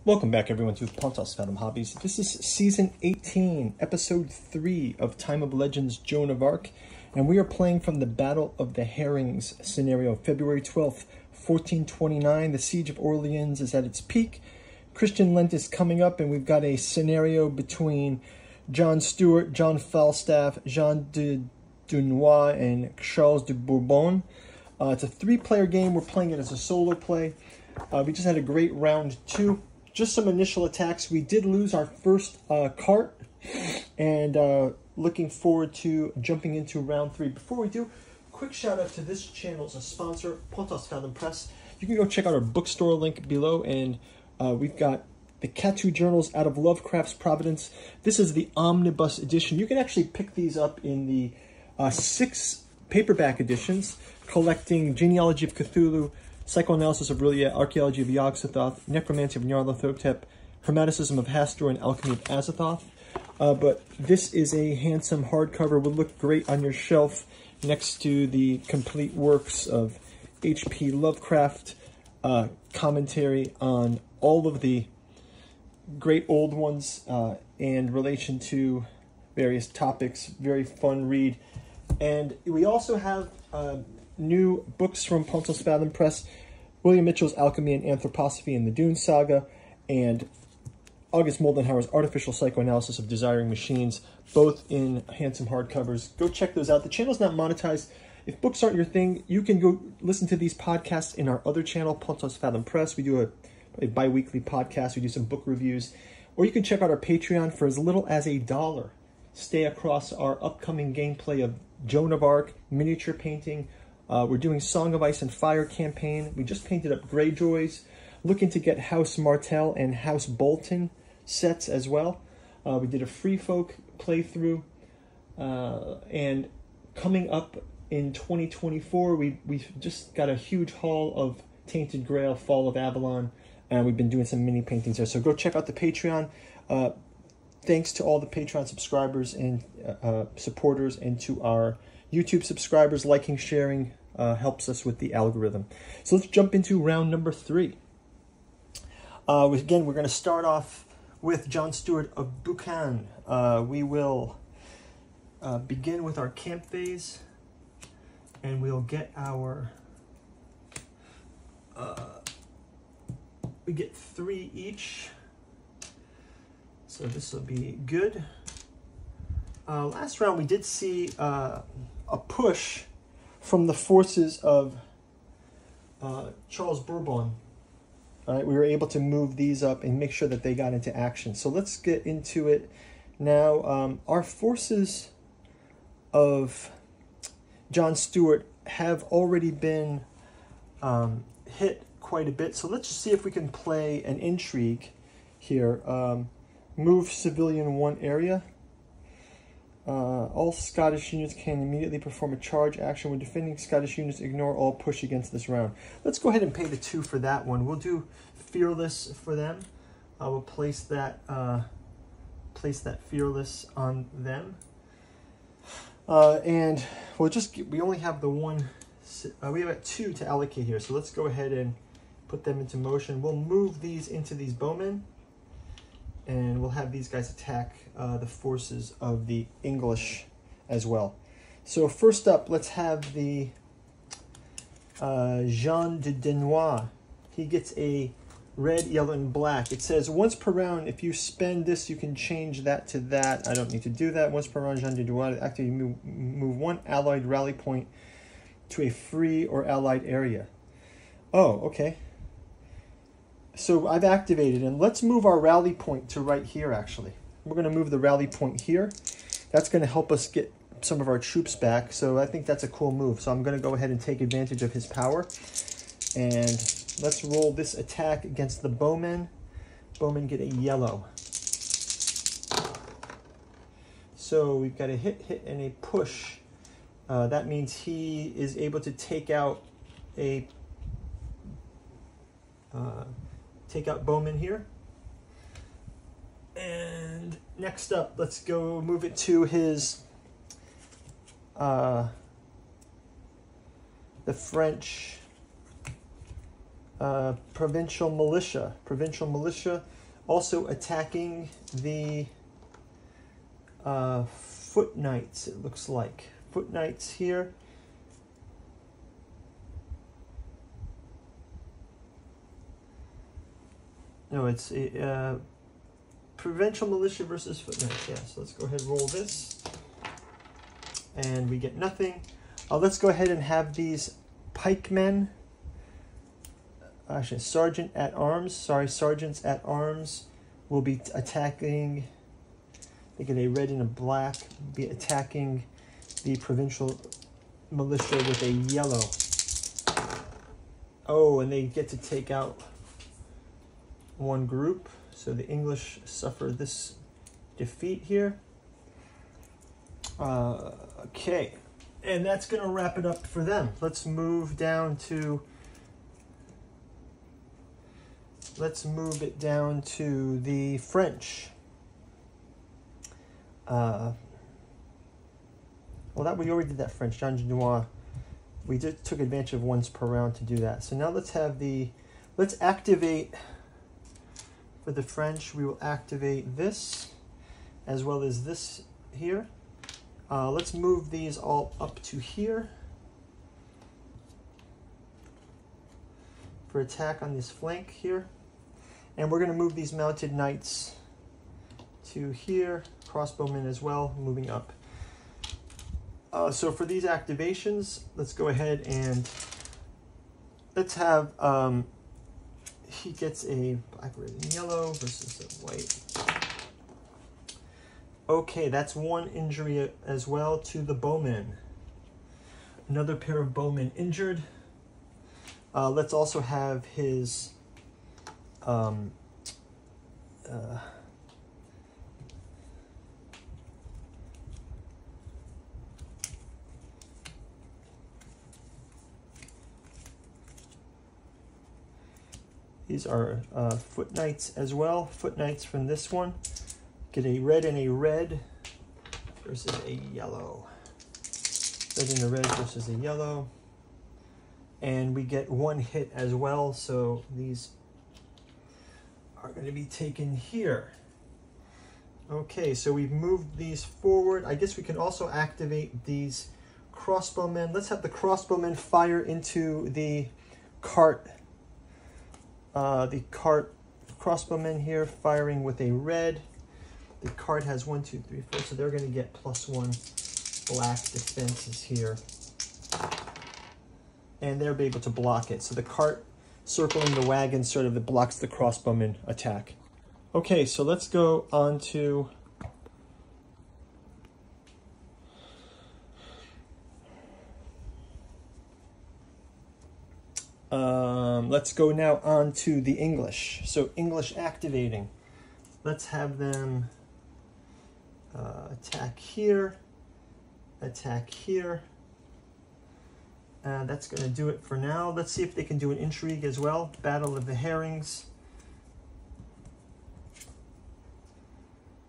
Welcome back, everyone, to Pontos, Fathom, Hobbies. This is Season 18, Episode 3 of Time of Legends, Joan of Arc, and we are playing from the Battle of the Herrings scenario, February 12th, 1429. The Siege of Orleans is at its peak. Christian Lent is coming up, and we've got a scenario between John Stuart, John Falstaff, Jean de Dunois, and Charles de Bourbon. It's a three-player game. We're playing it as a solo play. We just had a great round 2. Just some initial attacks. We did lose our first cart, and looking forward to jumping into round 3. Before we do, quick shout out to this channel's a sponsor, Pontos Fathom Press. You can go check out our bookstore link below, and we've got the Catu Journals out of Lovecraft's Providence. This is the omnibus edition. You can actually pick these up in the 6 paperback editions, collecting Genealogy of Cthulhu, Psychoanalysis of Rilliet, Archaeology of Yog-Sothoth, Necromancy of Nyarlathotep, Hermeticism of Hastur, and Alchemy of Azathoth. But this is a handsome hardcover. Would look great on your shelf next to the complete works of H.P. Lovecraft, commentary on all of the great old ones and relation to various topics. Very fun read. And we also have new books from Pontos Fathom Press, William Mitchell's Alchemy and Anthroposophy and the Dune Saga, and August Moldenhauer's Artificial Psychoanalysis of Desiring Machines, both in handsome hardcovers. Go check those out. The channel's not monetized. If books aren't your thing, you can go listen to these podcasts in our other channel, Pontos Fathom Press. We do a bi-weekly podcast. We do some book reviews. Or you can check out our Patreon for as little as $1. Stay across our upcoming gameplay of Joan of Arc, miniature painting. We're doing Song of Ice and Fire campaign. We just painted up Greyjoys. Looking to get House Martell and House Bolton sets as well. We did a Free Folk playthrough. And coming up in 2024, we've just got a huge haul of Tainted Grail, Fall of Avalon. And we've been doing some mini paintings there. So go check out the Patreon. Thanks to all the Patreon subscribers and supporters, and to our YouTube subscribers. Liking, sharing helps us with the algorithm. So let's jump into round number 3. Again, we're going to start off with John Stuart of Buchan. We will begin with our camp phase, and we'll get our... we get 3 each. So this will be good. Last round we did see a push from the forces of Charles Bourbon. All right, we were able to move these up and make sure that they got into action. So let's get into it now. Our forces of John Stuart have already been hit quite a bit. So let's just see if we can play an intrigue here. Move civilian 1 area. All Scottish units can immediately perform a charge action. When defending Scottish units, ignore all push against this round. Let's go ahead and pay the 2 for that one. We'll do Fearless for them. I will place that Fearless on them. And we only have the 1. We have 2 to allocate here. So let's go ahead and put them into motion. We'll move these into these bowmen, and we'll have these guys attack the forces of the English as well. So first up, let's have the Jean de Dunois. He gets a red, yellow, and black. It says once per round, if you spend this, you can change that to that. I don't need to do that. Once per round, Jean de Dunois, actively move 1 allied rally point to a free or allied area. Oh, okay. So I've activated, and let's move our rally point to right here, actually. We're going to move the rally point here. That's going to help us get some of our troops back, so I think that's a cool move. So I'm going to go ahead and take advantage of his power. And let's roll this attack against the bowmen. Bowmen get a yellow. So we've got a hit, and a push. That means he is able to take out a... take out bowman here. And next up, let's go move it to his the French provincial militia. Provincial militia also attacking the foot knights, it looks like. Foot knights here. No, it's provincial militia versus foot knights. Yeah, so let's go ahead and roll this. And we get nothing. Let's go ahead and have these pikemen. Actually, sergeants at arms will be attacking. They get a red and a black. Be attacking the provincial militia with a yellow. Oh, and they get to take out one group. So the English suffer this defeat here. Okay, and that's going to wrap it up for them. Let's move it down to the French. Well, we already did that French. Jean Genois. We took advantage of once per round to do that. So now let's activate, for the French, we will activate this, as well as this here. Let's move these all up to here for attack on this flank here. And we're going to move these mounted knights to here, crossbowmen as well, moving up. So for these activations, let's go ahead and let's have, he gets a black, red, and yellow versus a white. Okay, that's one injury as well to the bowmen. Another pair of bowmen injured. Let's also have his these are foot knights as well. Foot knights from this one. Get a red and a red versus a yellow. Red and a red versus a yellow. And we get one hit as well, so these are going to be taken here. Okay, so we've moved these forward. I guess we can also activate these crossbowmen. Let's have the crossbowmen fire into the cart. Crossbowmen here firing with a red. The cart has 1, 2, 3, 4, so they're going to get +1 black defenses here. And they'll be able to block it. So the cart circling the wagon sort of blocks the crossbowman attack. Okay, so let's go on to let's go now on to the English. So English activating. Let's have them attack here, attack here. That's going to do it for now. Let's see if they can do an intrigue as well. Battle of the Herrings.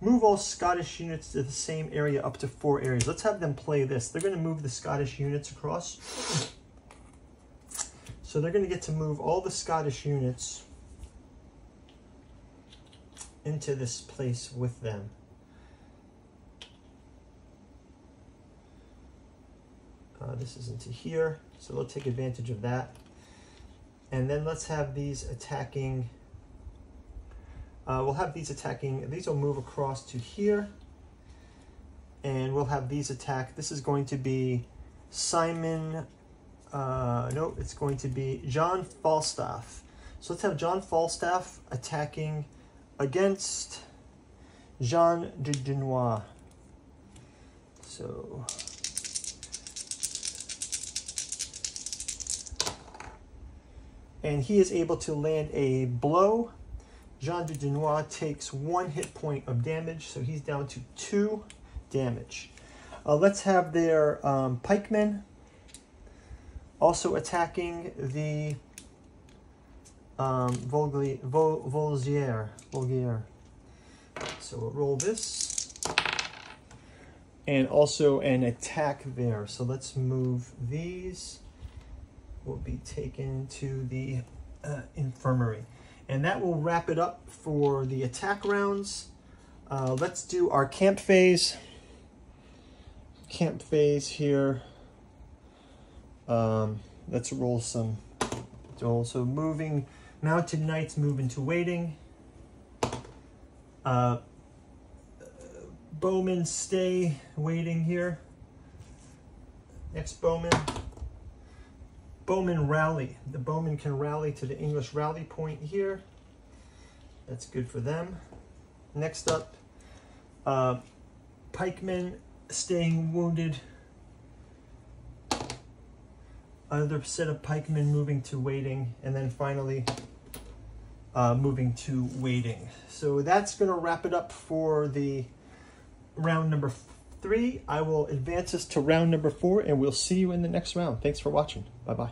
Move all Scottish units to the same area up to 4 areas. Let's have them play this. They're going to move the Scottish units across. So they're going to get to move all the Scottish units into this place with them. This is into here, so they'll take advantage of that. And then let's have these attacking. We'll have these attacking. These will move across to here. And we'll have these attack. This is going to be Simon. No, it's going to be John Falstaff. So let's have John Falstaff attacking against Jean de Dunois. So and he is able to land a blow. Jean de Dunois takes 1 hit point of damage, so he's down to 2 damage. Let's have their pikemen also attacking the Volgier. So we'll roll this. And also an attack there. So let's move these. Will be taken to the infirmary. And that will wrap it up for the attack rounds. Let's do our camp phase. Camp phase here. Let's roll some. So moving, mounted knights move into waiting. Bowmen stay waiting here. Next bowman. Bowmen rally. The bowmen can rally to the English rally point here. That's good for them. Next up, pikemen staying wounded. Other set of pikemen moving to waiting, and then finally moving to waiting. So that's going to wrap it up for the round number 3. I will advance us to round number 4, and we'll see you in the next round. Thanks for watching. Bye-bye.